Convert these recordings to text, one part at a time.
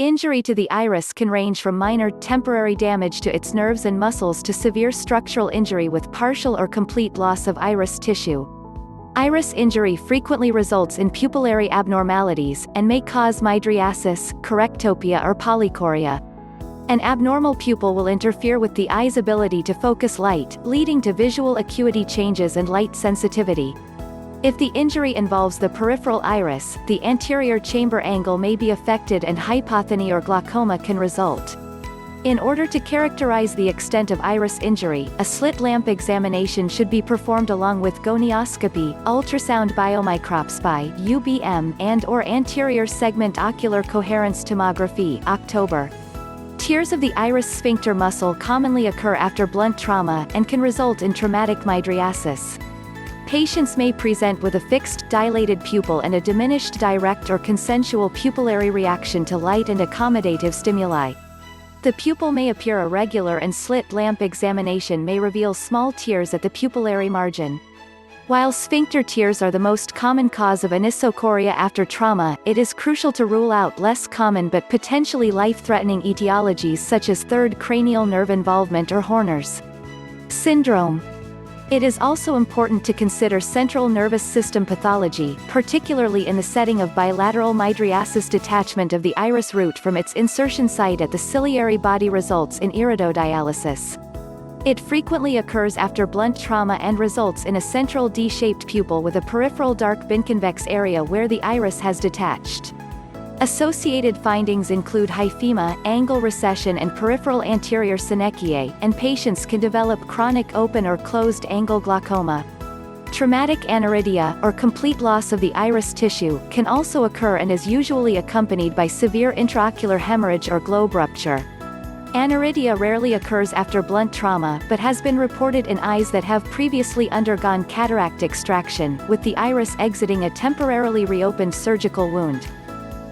Injury to the iris can range from minor, temporary damage to its nerves and muscles to severe structural injury with partial or complete loss of iris tissue. Iris injury frequently results in pupillary abnormalities, and may cause mydriasis, correctopia or polychoria. An abnormal pupil will interfere with the eye's ability to focus light, leading to visual acuity changes and light sensitivity. If the injury involves the peripheral iris, the anterior chamber angle may be affected and hypothony or glaucoma can result. In order to characterize the extent of iris injury, a slit lamp examination should be performed along with gonioscopy, ultrasound biomicropsy (UBM) and/or anterior segment ocular coherence tomography (October). Tears of the iris sphincter muscle commonly occur after blunt trauma, and can result in traumatic mydriasis. Patients may present with a fixed, dilated pupil and a diminished direct or consensual pupillary reaction to light and accommodative stimuli. The pupil may appear irregular and slit lamp examination may reveal small tears at the pupillary margin. While sphincter tears are the most common cause of anisocoria after trauma, it is crucial to rule out less common but potentially life-threatening etiologies such as third cranial nerve involvement or Horner's syndrome. It is also important to consider central nervous system pathology, particularly in the setting of bilateral mydriasis. Detachment of the iris root from its insertion site at the ciliary body results in iridodialysis. It frequently occurs after blunt trauma and results in a central D-shaped pupil with a peripheral dark biconvex area where the iris has detached. Associated findings include hyphema, angle recession and peripheral anterior synechiae, and patients can develop chronic open or closed angle glaucoma. Traumatic aniridia, or complete loss of the iris tissue, can also occur and is usually accompanied by severe intraocular hemorrhage or globe rupture. Aniridia rarely occurs after blunt trauma but has been reported in eyes that have previously undergone cataract extraction, with the iris exiting a temporarily reopened surgical wound.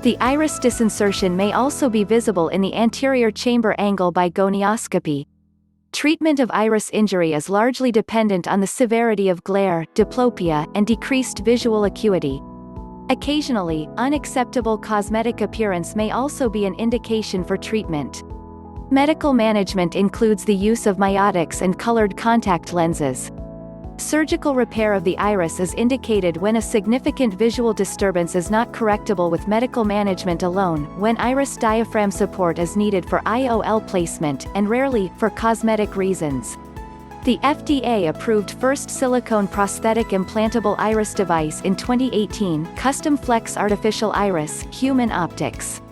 The iris disinsertion may also be visible in the anterior chamber angle by gonioscopy. Treatment of iris injury is largely dependent on the severity of glare, diplopia, and decreased visual acuity. Occasionally, unacceptable cosmetic appearance may also be an indication for treatment. Medical management includes the use of miotics and colored contact lenses. Surgical repair of the iris is indicated when a significant visual disturbance is not correctable with medical management alone, when iris diaphragm support is needed for IOL placement, and rarely, for cosmetic reasons. The FDA approved first silicone prosthetic implantable iris device in 2018, Custom Flex Artificial Iris, Human Optics.